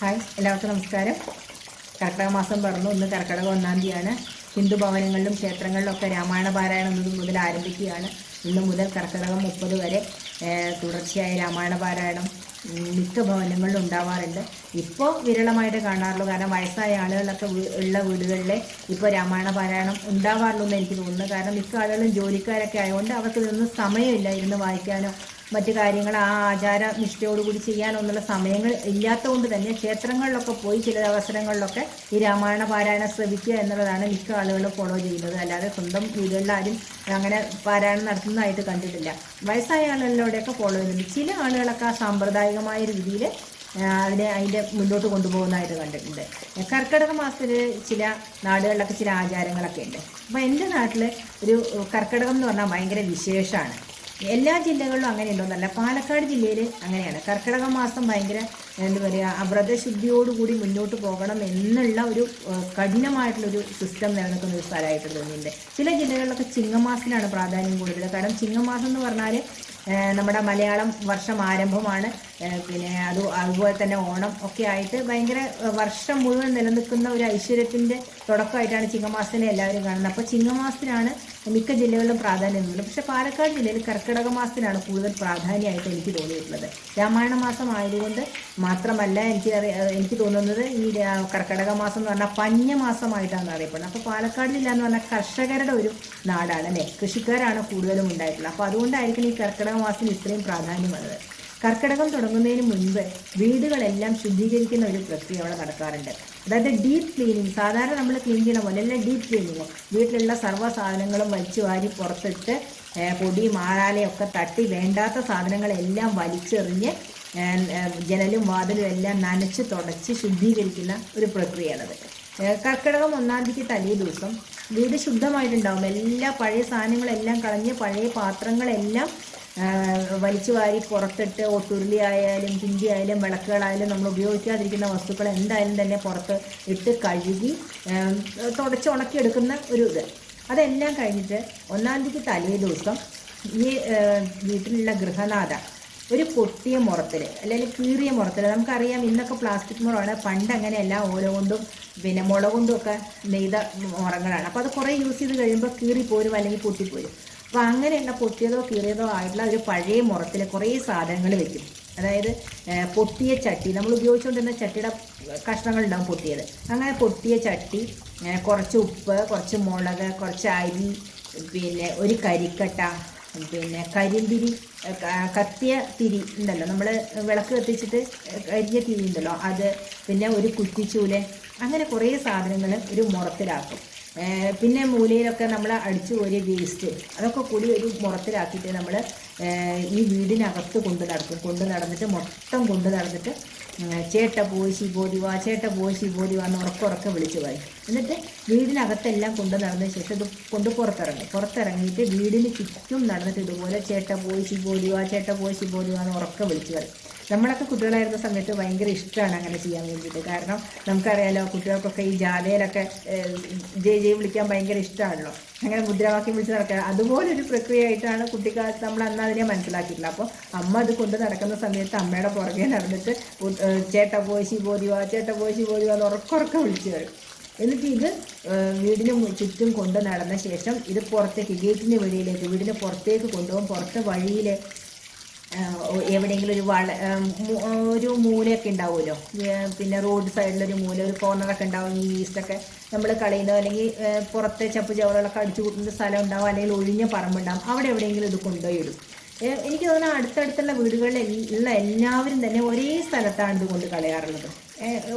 Hi, എല്ലാവർക്കും നമസ്കാരം. കർക്കിടക മാസം പറഞ്ഞു. ഇന്ന് കർക്കിടക 1-ാം തീയതിയാണ്. ഹിന്ദു ഭവനങ്ങളിലും ക്ഷേത്രങ്ങളിലൊക്കെ രാമായണ പാരായണം മുതൽ ആരംഭിക്കുകയാണ്. ഇന്ന് മുതൽ കർക്കിടകം 30 വരെ തുടർച്ചയായ രാമായണ പാരായണം മിക്ക ഭവനങ്ങളിലും ഉണ്ടാവാറുണ്ട്. ഇപ്പോൾ വിരളമായിട്ട് കാണാറുള്ളൂ. കാരണം വയസ്സായ ആളുകളൊക്കെ ഉള്ള വീടുകളിൽ ഇപ്പോൾ രാമായണ പാരായണം ഉണ്ടാവാറുള്ളൂ എന്ന് എനിക്ക് തോന്നുന്നു. കാരണം മിക്ക ആളുകളും ജോലിക്കാരൊക്കെ ആയതുകൊണ്ട് അവർക്ക് ഇതൊന്നും സമയമില്ല ഇരുന്ന് വായിക്കാനോ മറ്റു കാര്യങ്ങൾ ആ ആചാര നിഷ്ഠയോടുകൂടി ചെയ്യാനോ എന്നുള്ള സമയങ്ങൾ ഇല്ലാത്തതുകൊണ്ട് തന്നെ ക്ഷേത്രങ്ങളിലൊക്കെ പോയി ചില അവസരങ്ങളിലൊക്കെ ഈ രാമായണ പാരായണം ശ്രവിക്കുക എന്നുള്ളതാണ് മിക്ക ആളുകളും ഫോളോ ചെയ്യുന്നത്. അല്ലാതെ സ്വന്തം വീടുകളിലാരും അങ്ങനെ പാരായണം നടത്തുന്നതായിട്ട് കണ്ടിട്ടില്ല. വയസ്സായ ആളുകളിലൂടെയൊക്കെ ഫോളോ ചെയ്യുന്നുണ്ട്. ചില ആളുകളൊക്കെ ആ സാമ്പ്രദായികമായ രീതിയിൽ അതിൻ്റെ മുന്നോട്ട് കൊണ്ടുപോകുന്നതായിട്ട് കണ്ടിട്ടുണ്ട്. കർക്കിടക മാസത്തിൽ ചില നാടുകളിലൊക്കെ ചില ആചാരങ്ങളൊക്കെ ഉണ്ട്. അപ്പോൾ എൻ്റെ നാട്ടിൽ ഒരു കർക്കിടകം എന്ന് പറഞ്ഞാൽ ഭയങ്കര വിശേഷമാണ്. എല്ലാ ജില്ലകളിലും അങ്ങനെ ഉണ്ടോയെന്നല്ല, പാലക്കാട് ജില്ലയിൽ അങ്ങനെയാണ്. കർക്കിടക മാസം ഭയങ്കര എന്താ പറയുക, വ്രതശുദ്ധിയോടുകൂടി മുന്നോട്ട് പോകണം എന്നുള്ള ഒരു കഠിനമായിട്ടുള്ളൊരു സിസ്റ്റം നിലനിൽക്കുന്ന ഒരു സ്ഥലമായിട്ട് തോന്നിയിട്ടുണ്ട്. ചില ജില്ലകളിലൊക്കെ ചിങ്ങമാസത്തിനാണ് പ്രാധാന്യം കൂടുതൽ. കാരണം ചിങ്ങമാസം എന്ന് പറഞ്ഞാൽ നമ്മുടെ മലയാളം വർഷം ആരംഭമാണ്. പിന്നെ അതുപോലെ തന്നെ ഓണം ഒക്കെ ആയിട്ട് ഭയങ്കര വർഷം മുഴുവൻ നിലനിൽക്കുന്ന ഒരു ഐശ്വര്യത്തിൻ്റെ തുടക്കമായിട്ടാണ് ചിങ്ങമാസത്തിനെ എല്ലാവരും കാണുന്നത്. അപ്പോൾ ചിങ്ങമാസത്തിനാണ് മിക്ക ജില്ലകളിലും പ്രാധാന്യം ഉള്ളത്. പക്ഷേ പാലക്കാട് ജില്ലയിൽ കർക്കിടക മാസത്തിനാണ് കൂടുതൽ പ്രാധാന്യമായിട്ട് എനിക്ക് തോന്നിയിട്ടുള്ളത്. രാമായണ മാസം ആയതുകൊണ്ട് മാത്രമല്ല എനിക്ക് തോന്നുന്നത് ഈ കർക്കിടക മാസം എന്ന് പറഞ്ഞാൽ പഞ്ഞമാസമായിട്ടാണ് അറിയപ്പെടുന്നത്. അപ്പോൾ പാലക്കാട് ജില്ല എന്ന് പറഞ്ഞാൽ കർഷകരുടെ ഒരു നാടാണ് അല്ലേ, കൃഷിക്കാരാണ് കൂടുതലും ഉണ്ടായിട്ടുള്ളത്. അപ്പോൾ അതുകൊണ്ടായിരിക്കും ഈ കർക്കിടക മാസത്തിന് ഇത്രയും പ്രാധാന്യം വന്നത്. കർക്കിടകം തുടങ്ങുന്നതിന് മുൻപ് വീടുകളെല്ലാം ശുദ്ധീകരിക്കുന്ന ഒരു പ്രക്രിയ അവിടെ നടക്കാറുണ്ട്. അതായത് ഡീപ്പ് ക്ലീനിങ്. സാധാരണ നമ്മൾ ക്ലീൻ ചെയ്യുന്ന പോലെ അല്ല ഡീപ്പ് ക്ലീനിങ്. വീട്ടിലുള്ള സർവ്വ സാധനങ്ങളും വലിച്ചു വാരി പുറത്തിട്ട് പൊടി മാറാലയൊക്കെ തട്ടി വേണ്ടാത്ത സാധനങ്ങളെല്ലാം വലിച്ചെറിഞ്ഞ് ജനലും വാതിലും എല്ലാം നനച്ച് തുടച്ച് ശുദ്ധീകരിക്കുന്ന ഒരു പ്രക്രിയയാണത്. കർക്കിടകം 1-ാം തീയതിക്ക് തലേ ദിവസം വീട് ശുദ്ധമായിട്ടുണ്ടാവും. എല്ലാ പഴയ സാധനങ്ങളെല്ലാം കളഞ്ഞ് പഴയ പാത്രങ്ങളെല്ലാം വലിച്ചു വാരി പുറത്തിട്ട് ഒട്ടുരുളി ആയാലും കിണ്ടി ആയാലും വിളക്കുകളായാലും നമ്മൾ ഉപയോഗിക്കാതിരിക്കുന്ന വസ്തുക്കൾ എന്തായാലും തന്നെ പുറത്ത് ഇട്ട് കഴുകി തുടച്ച് ഉണക്കിയെടുക്കുന്ന ഒരു ഇത്. അതെല്ലാം കഴിഞ്ഞിട്ട് 1-ാം തീയതിക്ക് തലേ ദിവസം ഈ വീട്ടിലുള്ള ഗൃഹനാഥ ഒരു പൊട്ടിയ മുറത്തിൽ അല്ലെങ്കിൽ കീറിയ മുറത്തിൽ, നമുക്കറിയാം ഇന്നൊക്കെ പ്ലാസ്റ്റിക് മുറമാണ്, പണ്ട് അങ്ങനെയല്ല ഓല കൊണ്ടും പിന്നെ മുള കൊണ്ടും ഒക്കെ നെയ്ത മുറങ്ങളാണ്. അപ്പോൾ അത് കുറേ യൂസ് ചെയ്ത് കഴിയുമ്പോൾ കീറിപ്പോരും അല്ലെങ്കിൽ പൊട്ടിപ്പോരും. അപ്പോൾ അങ്ങനെയുള്ള പൊട്ടിയതോ കീറിയതോ ആയിട്ടുള്ള ഒരു പഴയ മുറത്തിൽ കുറേ സാധനങ്ങൾ വെക്കും. അതായത് പൊട്ടിയ ചട്ടി, നമ്മൾ ഉപയോഗിച്ചുകൊണ്ടിരുന്ന ചട്ടിയുടെ കഷ്ണങ്ങളുണ്ടാകും പൊട്ടിയത്. അങ്ങനെ പൊട്ടിയ ചട്ടി, കുറച്ച് ഉപ്പ്, കുറച്ച് മുളക്, കുറച്ച് അരി, പിന്നെ ഒരു കരിക്കട്ട, പിന്നെ കരിന്തിരി, കത്തിയ തിരി ഉണ്ടല്ലോ, നമ്മൾ വിളക്ക് കത്തിച്ചിട്ട് കരിഞ്ഞ തിരി ഉണ്ടല്ലോ അത്, പിന്നെ ഒരു കുറ്റിച്ചൂല്, അങ്ങനെ കുറേ സാധനങ്ങൾ ഒരു മുറത്തിലാക്കും. പിന്നെ മൂലയിലൊക്കെ നമ്മൾ അടിച്ചു കോരിയ വേസ്റ്റ് അതൊക്കെ കൂടി ഒരു മുറത്തിലാക്കിയിട്ട് നമ്മൾ ഈ വീടിനകത്ത് കൊണ്ട് നടന്നിട്ട് മൊത്തം കൊണ്ട് നടന്നിട്ട് ചേട്ട പോയി ശിബോദിവ, ചേട്ട പോയി ശിബോദിവ എന്ന് ഉറക്കെ വിളിച്ചു പറയും. എന്നിട്ട് വീടിനകത്തെല്ലാം കൊണ്ട് നടന്നതിന് ശേഷം ഇത് കൊണ്ട് പുറത്തിറങ്ങിയിട്ട് വീടിന് ചുറ്റും നടന്നിട്ട് ഇതുപോലെ ചേട്ട പോയി ശിബോദിവ, ചേട്ട പോയി ശിബോദിവ എന്ന് ഉറക്കെ വിളിച്ചു പറയും. നമ്മളൊക്കെ കുട്ടികളായിരുന്ന സമയത്ത് ഭയങ്കര ഇഷ്ടമാണ് അങ്ങനെ ചെയ്യാൻ വേണ്ടിയിട്ട്. കാരണം നമുക്കറിയാലോ കുട്ടികൾക്കൊക്കെ ഈ ജാഥയിലൊക്കെ ജയ് വിളിക്കാൻ ഭയങ്കര ഇഷ്ടമാണല്ലോ. അങ്ങനെ മുദ്രാവാക്യം വിളിച്ച് നടക്കുക അതുപോലൊരു പ്രക്രിയയായിട്ടാണ് കുട്ടിക്കാലത്ത് നമ്മൾ അന്ന് അതിനെ മനസ്സിലാക്കിയിട്ടില്ല. അപ്പോൾ അമ്മ അത് കൊണ്ട് നടക്കുന്ന സമയത്ത് അമ്മയുടെ പുറകെ നടന്നിട്ട് ചേട്ട പോയി ശിബോദിവ, ചേട്ട പോയി ശിബോദിവ എന്ന് ഉറക്കെ വിളിച്ചു വരും. എന്നിട്ട് ഇത് വീടിന് ചുറ്റും കൊണ്ട് നടന്ന ശേഷം ഇത് പുറത്തേക്ക് ഗേറ്റിന് വെളിയിലേക്ക് വീടിന് പുറത്തേക്ക് കൊണ്ടുപോകും. പുറത്തെ വഴിയിൽ എവിടെയെങ്കിലും ഒരു മൂലയൊക്കെ ഉണ്ടാവുമല്ലോ, പിന്നെ റോഡ് സൈഡിലൊരു മൂല, ഒരു കോർണറൊക്കെ ഉണ്ടാവും. ഈ വേസ്റ്റൊക്കെ നമ്മൾ കളയുന്നതോ അല്ലെങ്കിൽ പുറത്തെ ചപ്പ് ചവറുകളൊക്കെ അടിച്ചു കൂട്ടുന്ന സ്ഥലം ഉണ്ടാവും, അല്ലെങ്കിൽ ഒഴിഞ്ഞ പറമ്പുണ്ടാവും. അവിടെ എവിടെയെങ്കിലും ഇത് കൊണ്ടുപോയി ഇടും. എനിക്ക് തോന്നുന്നു അടുത്തടുത്തുള്ള വീടുകളിൽ ഉള്ള എല്ലാവരും തന്നെ ഒരേ സ്ഥലത്താണ് ഇത് കൊണ്ട് കളയാറുള്ളത്,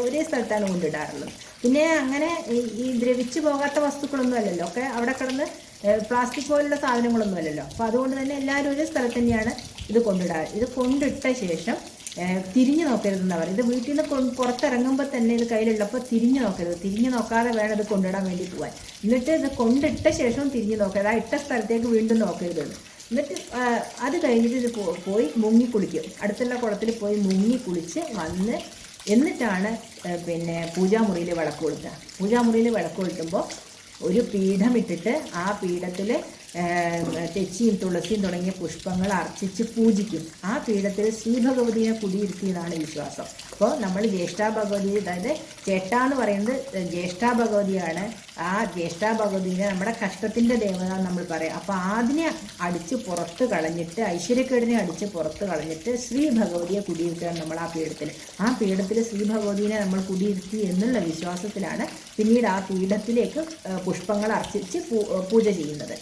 ഒരേ സ്ഥലത്താണ് കൊണ്ടിടാറുള്ളത്. പിന്നെ അങ്ങനെ ഈ ദ്രവിച്ചു പോകാത്ത വസ്തുക്കളൊന്നും അല്ലല്ലോ, ഒക്കെ അവിടെ കിടന്ന് പ്ലാസ്റ്റിക് പോലുള്ള സാധനങ്ങളൊന്നും അല്ലല്ലോ. അപ്പോൾ അതുകൊണ്ട് തന്നെ എല്ലാവരും ഒരേ സ്ഥലത്ത് തന്നെയാണ് ഇത് കൊണ്ടിടാറ്. ഇത് കൊണ്ടിട്ട ശേഷം തിരിഞ്ഞു നോക്കരുതെന്നാണ് പറയുന്നത്. ഇത് വീട്ടിൽ നിന്ന് പുറത്തിറങ്ങുമ്പോൾ തന്നെ ഇത് കയ്യിലുള്ളപ്പോൾ തിരിഞ്ഞു നോക്കരുത്. തിരിഞ്ഞു നോക്കാതെ വേണം ഇത് കൊണ്ടിടാൻ വേണ്ടി പോകാൻ. എന്നിട്ട് ഇത് കൊണ്ടിട്ട ശേഷവും തിരിഞ്ഞു നോക്കരുത്, ആ ഇട്ട സ്ഥലത്തേക്ക് വീണ്ടും നോക്കരുത്. എന്നിട്ട് അത് കഴിഞ്ഞിട്ട് ഇത് പോയി മുങ്ങിക്കുളിക്കും. അടുത്തുള്ള കുളത്തിൽ പോയി മുങ്ങിക്കുളിച്ച് വന്ന് എന്നിട്ടാണ് പിന്നെ പൂജാമുറിയിൽ വിളക്ക് കൊളുത്തുക. പൂജാമുറിയിൽ വിളക്ക് കൊളുത്തുമ്പോൾ ഒരു പീഠമിട്ടിട്ട് ആ പീഠത്തിൽ തെച്ചിയും തുളസിയും തുടങ്ങിയ പുഷ്പങ്ങൾ അർച്ചിച്ച് പൂജിക്കും. ആ പീഠത്തിൽ ശ്രീ ഭഗവതിയെ കുടിയിരുത്തിയെന്നാണ് വിശ്വാസം. അപ്പോൾ നമ്മൾ ജ്യേഷ്ഠാ ഭഗവതി, അതായത് ചേട്ട എന്ന് പറയുന്നത് ജ്യേഷ്ഠാ ഭഗവതിയാണ്. ആ ജ്യേഷ്ഠാ ഭഗവതിനെ നമ്മുടെ കഷ്ടത്തിൻ്റെ ദേവത നമ്മൾ പറയാം. അപ്പോൾ അതിനെ അടിച്ച് പുറത്ത് കളഞ്ഞിട്ട്, ഐശ്വര്യക്കേടിനെ അടിച്ച് പുറത്ത് കളഞ്ഞിട്ട് ശ്രീ ഭഗവതിയെ കുടിയിരുത്തുകയാണ് നമ്മൾ ആ പീഠത്തിൽ. ആ പീഠത്തിൽ ശ്രീ ഭഗവതിനെ നമ്മൾ കുടിയിരുത്തി എന്നുള്ള വിശ്വാസത്തിലാണ് പിന്നീട് ആ പീഠത്തിലേക്ക് പുഷ്പങ്ങൾ അർച്ചിച്ച് പൂജ ചെയ്യുന്നത്.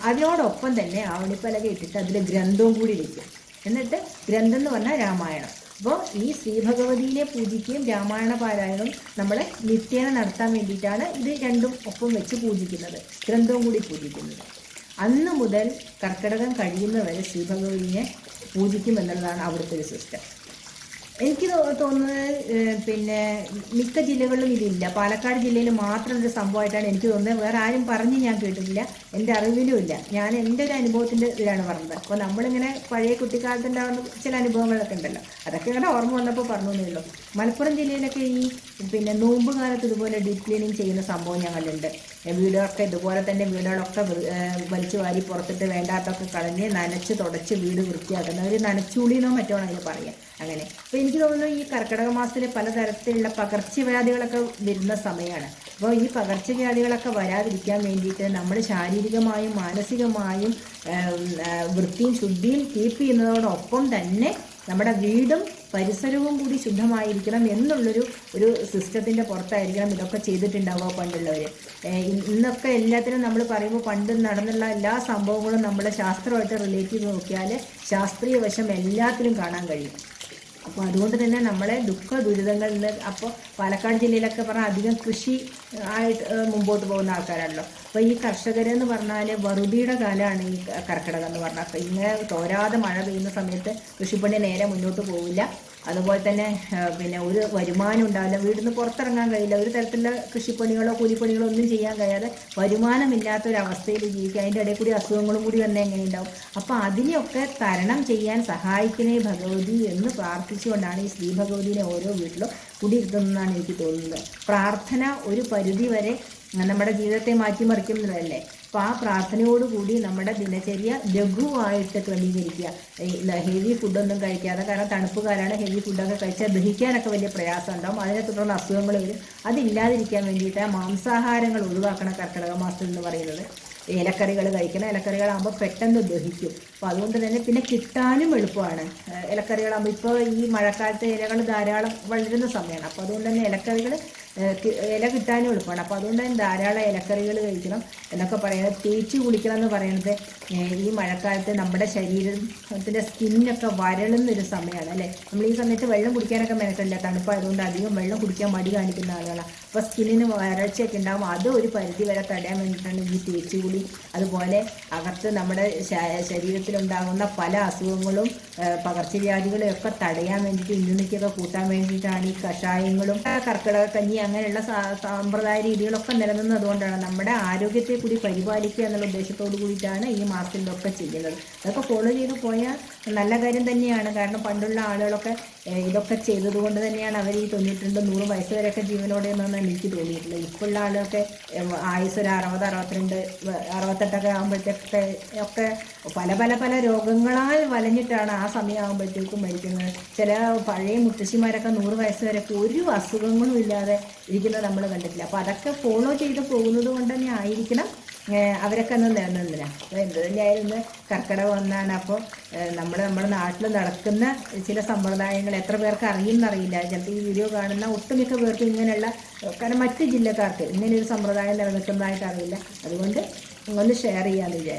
അതിനോടൊപ്പം തന്നെ ആവണിപ്പലക ഇട്ടിട്ട് അതിൽ ഗ്രന്ഥവും കൂടി വയ്ക്കും. എന്നിട്ട് ഗ്രന്ഥം എന്ന് പറഞ്ഞാൽ രാമായണം. അപ്പോൾ ഈ ശ്രീ ഭഗവതിയെ പൂജിക്കുകയും രാമായണ പാരായണവും നമ്മൾ നിത്യേന നടത്താൻ വേണ്ടിയിട്ടാണ് ഇത് രണ്ടും ഒപ്പം വെച്ച് പൂജിക്കുന്നത്, ഗ്രന്ഥവും കൂടി പൂജിക്കുന്നത്. അന്ന് മുതൽ കർക്കിടകം കഴിയുന്നവരെ ശ്രീ ഭഗവതിയെ പൂജിക്കും എന്നുള്ളതാണ് അവിടുത്തെ ഒരു സിസ്റ്റം. എനിക്ക് തോന്നുന്നത് പിന്നെ മിക്ക ജില്ലകളിലും ഇതില്ല. പാലക്കാട് ജില്ലയിൽ മാത്രം ഒരു സംഭവമായിട്ടാണ് എനിക്ക് തോന്നുന്നത്. വേറെ ആരും പറഞ്ഞ് ഞാൻ കേട്ടിട്ടില്ല, എൻ്റെ അറിവിലും ഇല്ല. ഞാൻ എൻ്റെ ഒരു അനുഭവത്തിൻ്റെ ഇതിലാണ് പറഞ്ഞത്. അപ്പോൾ നമ്മളിങ്ങനെ പഴയ കുട്ടിക്കാലത്തുണ്ടാകുന്ന ചില അനുഭവങ്ങളൊക്കെ ഉണ്ടല്ലോ, അതൊക്കെ ഇങ്ങനെ ഓർമ്മ വന്നപ്പോൾ പറഞ്ഞേ ഉള്ളൂ. മലപ്പുറം ജില്ലയിലൊക്കെ ഈ പിന്നെ നോമ്പ് കാലത്ത് ഇതുപോലെ ഡീപ് ക്ലീനിങ് ചെയ്യുന്ന സംഭവം ഞങ്ങളുണ്ട്. വീടുകളൊക്കെ ഇതുപോലെ തന്നെ വീടുകളൊക്കെ വലിച്ചു വാരി പുറത്തിട്ട് വേണ്ടാത്തൊക്കെ കളഞ്ഞ് നനച്ച് തുടച്ച് വീട് വൃത്തിയാക്കുന്ന ഒരു നനച്ചുളിന്നോ മറ്റോ അതിന് പറയാം. അങ്ങനെ അപ്പോൾ എനിക്ക് തോന്നുന്നു ഈ കർക്കിടക മാസത്തിൽ പലതരത്തിലുള്ള പകർച്ചവ്യാധികളൊക്കെ വരുന്ന സമയമാണ്. അപ്പോൾ ഈ പകർച്ചവ്യാധികളൊക്കെ വരാതിരിക്കാൻ വേണ്ടിയിട്ട് നമ്മൾ ശാരീരികമായും മാനസികമായും വൃത്തിയും ശുദ്ധിയും കീപ്പ് ചെയ്യുന്നതോടൊപ്പം തന്നെ നമ്മുടെ വീടും പരിസരവും കൂടി ശുദ്ധമായിരിക്കണം ഒരു സിസ്റ്റത്തിൻ്റെ പുറത്തായിരിക്കണം ഇതൊക്കെ ചെയ്തിട്ടുണ്ടാവുക പണ്ടുള്ളവർ. ഇന്നൊക്കെ എല്ലാത്തിനും നമ്മൾ പറയുമ്പോൾ പണ്ട് നടന്നുള്ള എല്ലാ സംഭവങ്ങളും നമ്മൾ ശാസ്ത്രമായിട്ട് റിലേറ്റ് ചെയ്ത് നോക്കിയാൽ ശാസ്ത്രീയ വശം എല്ലാത്തിലും കാണാൻ കഴിയും. അപ്പോൾ അതുകൊണ്ട് തന്നെ നമ്മളെ ദുരിതങ്ങളിൽ, അപ്പോൾ പാലക്കാട് ജില്ലയിലൊക്കെ പറഞ്ഞാൽ അധികം കൃഷി ആയിട്ട് മുമ്പോട്ട് പോകുന്ന ആൾക്കാരാണല്ലോ. അപ്പോൾ ഈ കർഷകരെന്ന് പറഞ്ഞാൽ വറുതിയുടെ കാലമാണ് ഈ കർക്കിടകം എന്ന് പറഞ്ഞാൽ. ഇങ്ങനെ തോരാതെ മഴ പെയ്യുന്ന സമയത്ത് കൃഷിപ്പണി നേരെ മുന്നോട്ട് പോവില്ല. അതുപോലെ തന്നെ പിന്നെ ഒരു വരുമാനം ഉണ്ടാവില്ല, വീട്ടിൽ നിന്ന് പുറത്തിറങ്ങാൻ കഴിയില്ല, ഒരു തരത്തിലുള്ള കൃഷിപ്പണികളോ കൂലിപ്പണികളോ ഒന്നും ചെയ്യാൻ കഴിയാതെ വരുമാനമില്ലാത്തൊരവസ്ഥയിൽ ജീവിക്കുക. അതിൻ്റെ ഇടയിൽ കൂടി അസുഖങ്ങളും കൂടി വന്നാൽ എങ്ങനെ ഉണ്ടാവും? അപ്പോൾ അതിനെയൊക്കെ തരണം ചെയ്യാൻ സഹായിക്കണേ ഭഗവതി എന്ന് പ്രാർത്ഥിച്ചുകൊണ്ടാണ് ഈ ശ്രീ ഭഗവതിനെ ഓരോ വീട്ടിലും കുടിയിരുത്തുന്നതെന്നാണ് എനിക്ക് തോന്നുന്നത്. പ്രാർത്ഥന ഒരു പരിധി വരെ നമ്മുടെ ജീവിതത്തെ മാറ്റിമറിക്കുന്നതല്ലേ. അപ്പോൾ ആ പ്രാർത്ഥനയോടുകൂടി നമ്മുടെ ദിനചര്യ ലഘുവായിട്ട് ക്രമീകരിക്കുക. ഹെവി ഫുഡൊന്നും കഴിക്കാതെ, കാരണം തണുപ്പ് കാലമാണ്, ഹെവി ഫുഡൊക്കെ കഴിച്ചാൽ ദഹിക്കാനൊക്കെ വലിയ പ്രയാസം ഉണ്ടാവും. അതിനെ തുടർന്ന് അസുഖങ്ങൾ വരും. അതില്ലാതിരിക്കാൻ വേണ്ടിയിട്ട് മാംസാഹാരങ്ങൾ ഒഴിവാക്കണം കർക്കിടക മാസം എന്ന് പറയുന്നത്. ഇലക്കറികൾ കഴിക്കണം. ഇലക്കറികളാകുമ്പോൾ പെട്ടെന്ന് ദഹിക്കും. അപ്പോൾ അതുകൊണ്ട് തന്നെ പിന്നെ കിട്ടാനും എളുപ്പമാണ് ഇലക്കറികളാകുമ്പോൾ. ഇപ്പോൾ ഈ മഴക്കാലത്തെ ഇലകൾ ധാരാളം വളരുന്ന സമയമാണ്. അപ്പോൾ അതുകൊണ്ട് തന്നെ ഇല കിട്ടാനും എളുപ്പമാണ്. അപ്പോൾ അതുകൊണ്ട് തന്നെ ധാരാളം ഇലക്കറികൾ കഴിക്കണം എന്നൊക്കെ പറയുന്നത്. തേച്ച് കുളിക്കണം എന്ന് പറയുന്നത് ഈ മഴക്കാലത്ത് നമ്മുടെ ശരീരത്തിൻ്റെ സ്കിന്നൊക്കെ വരളുന്നൊരു സമയമാണ് അല്ലേ. നമ്മൾ ഈ സമയത്ത് വെള്ളം കുടിക്കാനൊക്കെ മെനക്കില്ല, തണുപ്പായതുകൊണ്ട് അധികം വെള്ളം കുടിക്കാൻ മടി കാണിക്കുന്ന ആളുകളാണ്. അപ്പോൾ സ്കിന്നിന് വരൾച്ചയൊക്കെ ഉണ്ടാകും. അത് ഒരു പരിധി വരെ തടയാൻ വേണ്ടിയിട്ടാണ് ഈ തേച്ച് കുളി. അതുപോലെ അകത്ത് നമ്മുടെ ശരീരത്തിലുണ്ടാകുന്ന പല അസുഖങ്ങളും പകർച്ചവ്യാധികളും ഒക്കെ തടയാൻ വേണ്ടിയിട്ട്, ഇമ്മ്യൂണിറ്റിയൊക്കെ കൂട്ടാൻ വേണ്ടിയിട്ടാണ് ഈ കഷായങ്ങളും കർക്കിടക കഞ്ഞി അങ്ങനെയുള്ള സമ്പ്രദായ രീതികളൊക്കെ നിലനിന്നതുകൊണ്ടാണ്. നമ്മുടെ ആരോഗ്യത്തെ കൂടി പരിപാലിക്കുക എന്നുള്ള ഉദ്ദേശത്തോടു കൂടിയിട്ടാണ് ഈ മാസത്തിലൊക്കെ ചെയ്യുന്നത്. അതൊക്കെ ഫോളോ ചെയ്ത് പോയാൽ നല്ല കാര്യം തന്നെയാണ്. കാരണം പണ്ടുള്ള ആളുകളൊക്കെ ഇതൊക്കെ ചെയ്തതുകൊണ്ട് തന്നെയാണ് അവർ ഈ 92, 100 വയസ്സ് വരെയൊക്കെ ജീവനോടെ എന്നാണ് എനിക്ക് തോന്നിയിട്ടുള്ളത്. ഇപ്പോഴുള്ള ആളുകളൊക്കെ ആയുസ് ഒരു 60, 62, 68 ആകുമ്പോഴത്തേക്കൊക്കെ ഒക്കെ പല രോഗങ്ങളാൽ വലഞ്ഞിട്ടാണ് ആ സമയമാകുമ്പോഴത്തേക്കും മരിക്കുന്നത്. ചില പഴയ മുത്തശ്ശിമാരൊക്കെ 100 വയസ്സ് വരെയൊക്കെ ഒരു അസുഖങ്ങളും ഇല്ലാതെ ഇരിക്കുന്നത് നമ്മൾ കണ്ടിട്ടില്ല. അപ്പോൾ അതൊക്കെ ഫോളോ ചെയ്ത് പോകുന്നത് കൊണ്ട് തന്നെ ആയിരിക്കണം അവരൊക്കെ ഒന്ന് നിലനിന്നില്ല. അപ്പോൾ എന്ത് തന്നെയായാലും ഇന്ന് കർക്കിടകം ഒന്നാണ്. അപ്പോൾ നമ്മുടെ നാട്ടിൽ നടക്കുന്ന ചില സമ്പ്രദായങ്ങൾ എത്ര പേർക്ക് അറിയുമെന്നറിയില്ല. ചിലപ്പോൾ ഈ വീഡിയോ കാണുന്ന ഒട്ടുമിക്ക പേർക്ക് ഇങ്ങനെയുള്ള, കാരണം മറ്റ് ജില്ലക്കാർക്ക് ഇങ്ങനെയൊരു സമ്പ്രദായം നിലനിൽക്കുന്നതായിട്ട് അറിയില്ല. അതുകൊണ്ട് ഒന്ന് ഷെയർ ചെയ്യാമെന്ന് വിചാരിച്ചു.